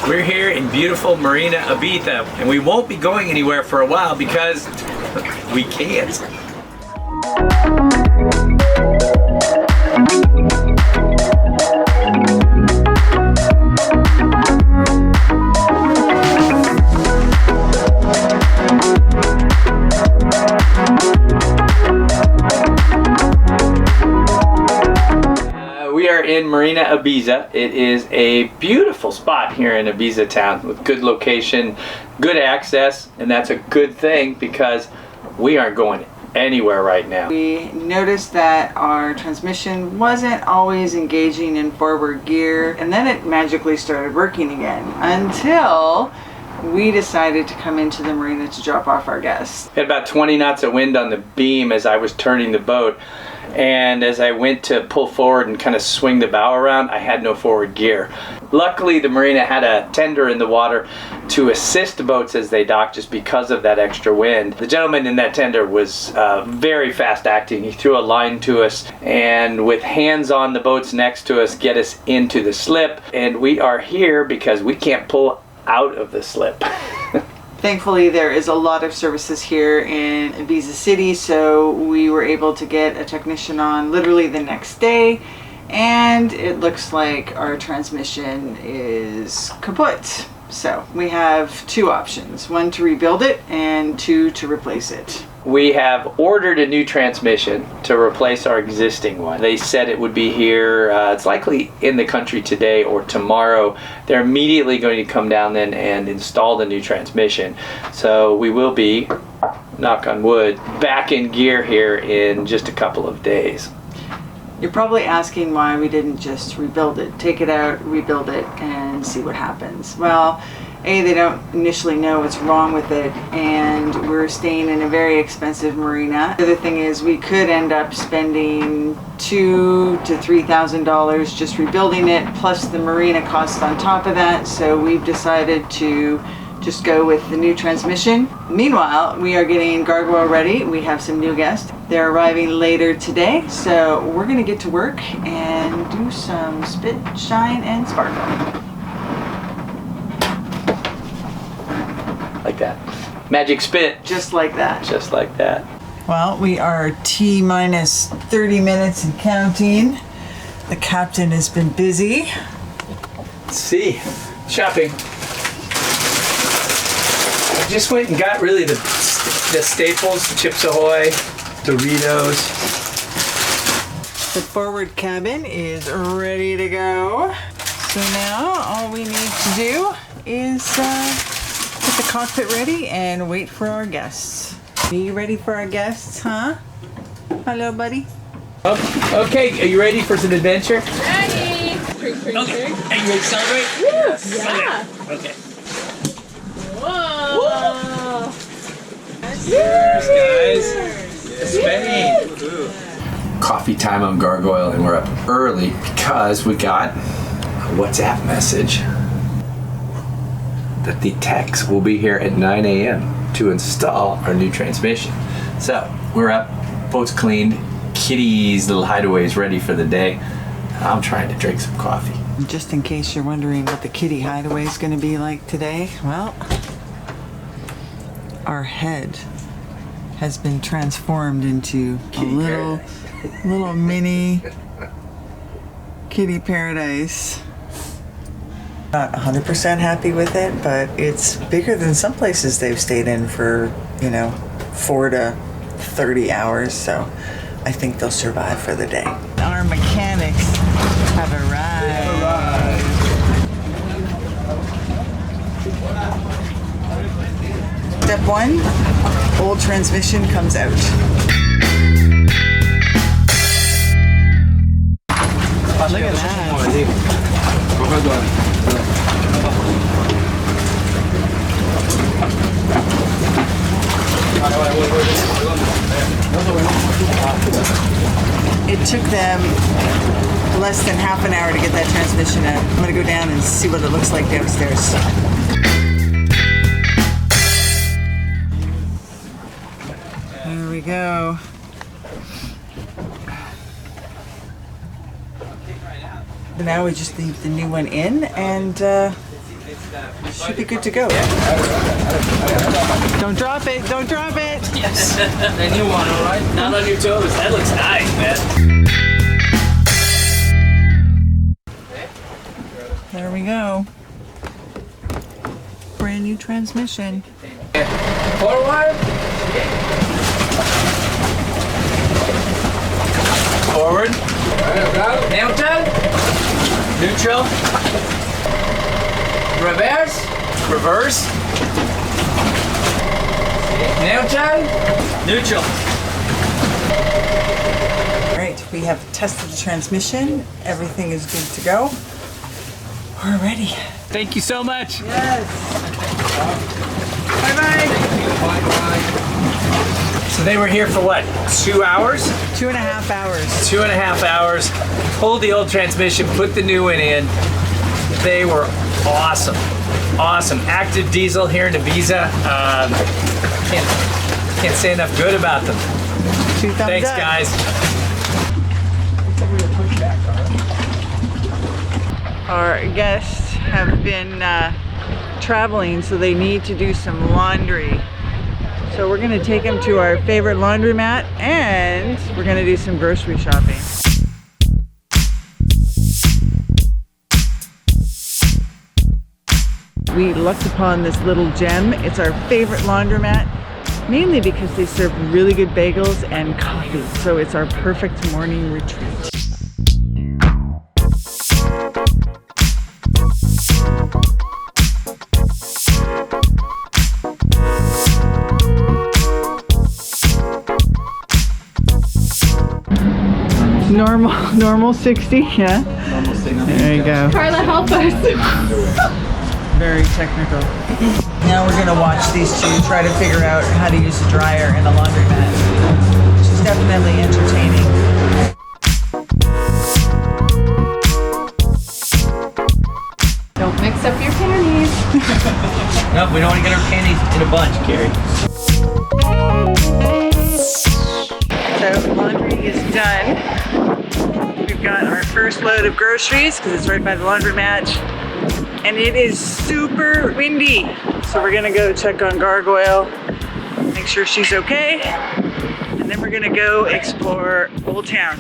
We're here in beautiful Marina Ibiza, and we won't be going anywhere for a while because we can't. We are in Marina Ibiza. It is a beautiful spot here in Ibiza town with good location, good access, and that's a good thing because we aren't going anywhere right now. We noticed that our transmission wasn't always engaging in forward gear, and then it magically started working again until we decided to come into the marina to drop off our guests. We had about 20 knots of wind on the beam as I was turning the boat, and as I went to pull forward and kind of swing the bow around, I had no forward gear. Luckily, the marina had a tender in the water to assist the boats as they docked just because of that extra wind. The gentleman in that tender was very fast acting. He threw a line to us and with hands on the boats next to us get us into the slip, and we are here because we can't pull out of the slip. Thankfully, there is a lot of services here in Ibiza City, so we were able to get a technician on literally the next day, and it looks like our transmission is kaput. So we have two options, one to rebuild it and two to replace it. We have ordered a new transmission to replace our existing one. They said it would be here, it's likely in the country today or tomorrow. They're immediately going to come down then and install the new transmission. So we will be, knock on wood, back in gear here in just a couple of days. You're probably asking why we didn't just rebuild it, take it out, rebuild it, and see what happens. Well, A, they don't initially know what's wrong with it, and we're staying in a very expensive marina. The other thing is we could end up spending $2,000 to $3,000 just rebuilding it, plus the marina cost on top of that, so we've decided to just go with the new transmission. Meanwhile, we are getting gargoyle ready. We have some new guests. They're arriving later today, so we're gonna get to work and do some spit, shine, and sparkle. Like that. Magic spit. Just like that. Just like that. Well, we are T-minus 30 minutes and counting. The captain has been busy. Let's see. Shopping. I just went and got really the staples, Chips Ahoy, Doritos. The forward cabin is ready to go. So now all we need to do is get the cockpit ready and wait for our guests. Are you ready for our guests, huh? Hello, buddy. Oh, okay, are you ready for some adventure? Ready! Okay, are you ready to celebrate? Yes. Yeah. Okay. Whoa! Whoa. Cheers, guys. Spain. Coffee time on Gargoyle, and we're up early because we got a WhatsApp message that the techs will be here at 9 a.m. to install our new transmission. So we're up, boat's cleaned, Kitty's little hideaway's ready for the day. I'm trying to drink some coffee. Just in case you're wondering what the kitty hideaway is going to be like today, well, our head has been transformed into Kitty a little mini kitty paradise. Not 100% happy with it, but it's bigger than some places they've stayed in for, 4 to 30 hours, so I think they'll survive for the day. Our mechanics have arrived. Step 1, old transmission comes out. Look at that. It took them less than half an hour to get that transmission out. I'm gonna go down and see what it looks like downstairs. There we go. Now we just leave the new one in and Should be good to go. Don't drop it, don't drop it. Yes. The new one, all right? Not on your toes. That looks nice, man. There we go. Brand new transmission. Forward. Forward. Neutral. Neutral. Reverse. Reverse. Neutral. Neutral. All right, we have tested the transmission. Everything is good to go. We're ready. Thank you so much. Yes. Bye-bye. So they were here for what? 2 hours? 2.5 hours. 2.5 hours. Pulled the old transmission, put the new one in. They were awesome. Awesome. Active diesel here in Ibiza. Can't say enough good about them. 2 thumbs Thanks, up. guys. Our guests have been traveling, so they need to do some laundry. So we're gonna take them to our favorite laundromat and we're gonna do some grocery shopping. We lucked upon this little gem. It's our favorite laundromat, mainly because they serve really good bagels and coffee. So it's our perfect morning retreat. Normal 60, yeah? Normal 60. There you go. Carla, help us. Very technical. Now we're gonna watch these two try to figure out how to use a dryer in a laundromat, which is definitely entertaining. Don't mix up your panties. No, we don't want to get our panties in a bunch, Carrie. So laundry is done. We've got our first load of groceries because it's right by the laundromat. And it is super windy. So we're gonna go check on Gargoyle, make sure she's okay. And then we're gonna go explore Old Town.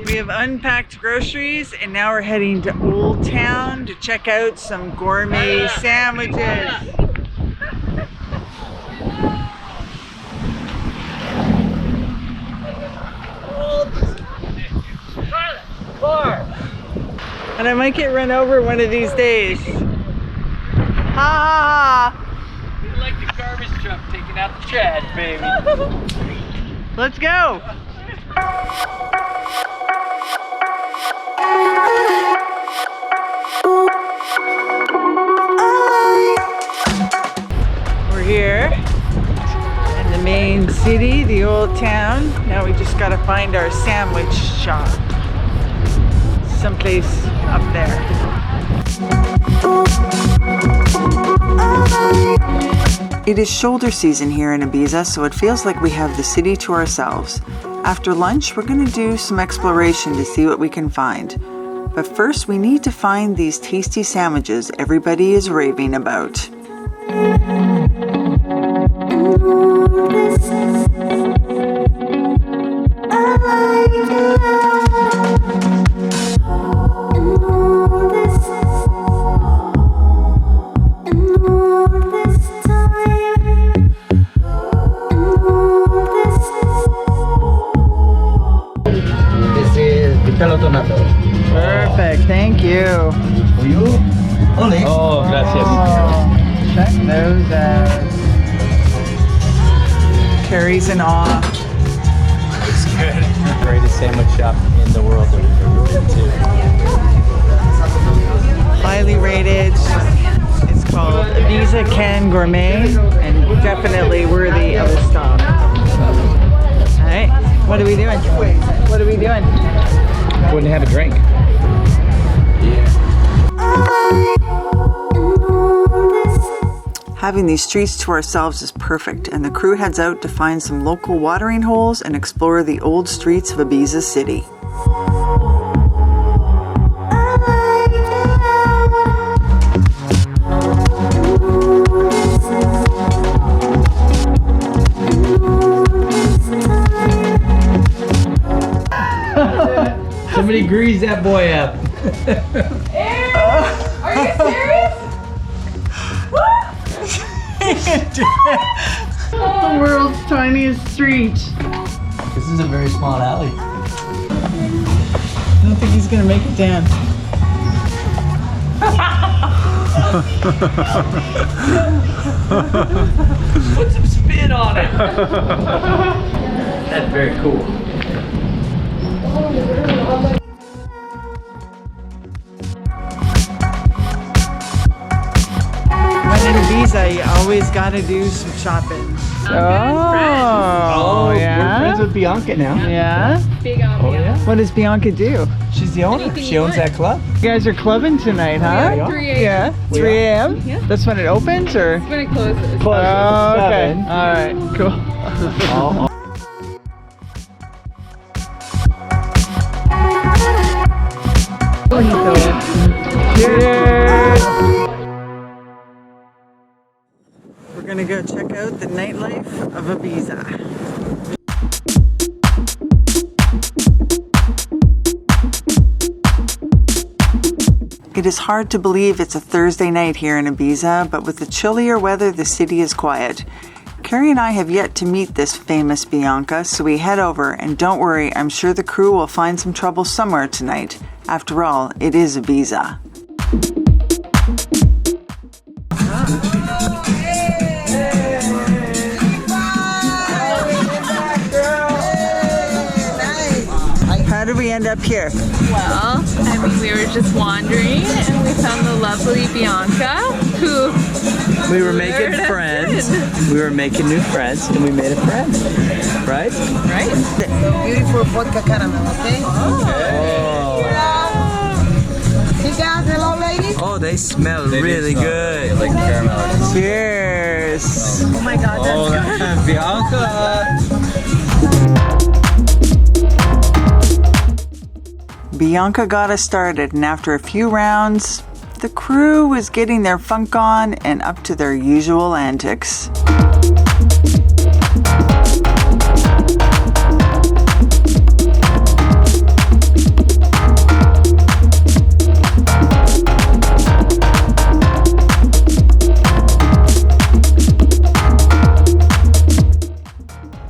We have unpacked groceries and now we're heading to Old Town to check out some gourmet sandwiches. And I might get run over one of these days. Ha ha ha! You're like the garbage truck taking out the trash, baby. Let's go! We're here in the main city, the old town. Now we just gotta find our sandwich shop. Someplace up there. It is shoulder season here in Ibiza, so it feels like we have the city to ourselves. After lunch, we're going to do some exploration to see what we can find. But first, we need to find these tasty sandwiches everybody is raving about. Perfect, thank you. For you? Only. Oh, gracias. Oh, check those out. Carrie's in awe. Looks good. Greatest sandwich shop in the world that we've ever been to. Highly rated. It's called Ibiza Can Gourmet and definitely worthy of a stop. Alright, what are we doing? What are we doing? Wouldn't have a drink. Having these streets to ourselves is perfect, and the crew heads out to find some local watering holes and explore the old streets of Ibiza City. that boy up. Are you serious? The world's tiniest street. This is a very small alley. I don't think he's gonna make it down. Put some spin on it. That's very cool. When in Ibiza, you always gotta do some shopping. Oh, We're friends with Bianca now. Yeah? Big on Bianca. What does Bianca do? She's the owner. Anything She you owns want. that club. You guys are clubbing tonight, huh? Yeah, 3 a.m. Yeah, 3 a.m. Yeah. That's when it opens, or? When it closes. Oh, okay. 7. All right. Cool. Oh, Cheers. We're gonna go check out the nightlife of Ibiza. It is hard to believe it's a Thursday night here in Ibiza, but with the chillier weather, the city is quiet. Carrie and I have yet to meet this famous Bianca, so we head over, and don't worry, I'm sure the crew will find some trouble somewhere tonight. After all, it is Ibiza. How did we end up here? Well, I mean, we were just wandering and we found the lovely Bianca, who we were making lured us friends. in. We were making new friends, and we made a friend. Right? Right? Beautiful vodka caramel, okay? Hey guys, hello ladies. Oh, they smell really good. Like caramel. Cheers. Oh my god, that's good. Bianca. Bianca got us started, and after a few rounds, the crew was getting their funk on and up to their usual antics.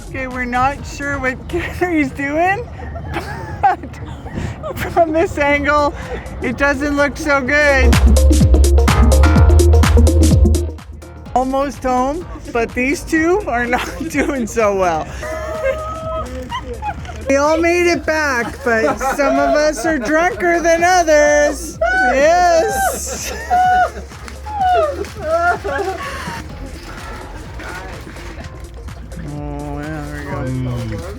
Okay, we're not sure what Carrie's doing, but from this angle, it doesn't look so good. Almost home, but these two are not doing so well. We all made it back, but some of us are drunker than others. Yes. Oh, yeah, there we go.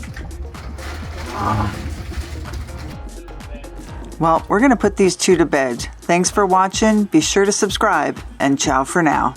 Well, we're going to put these two to bed. Thanks for watching. Be sure to subscribe, and ciao for now.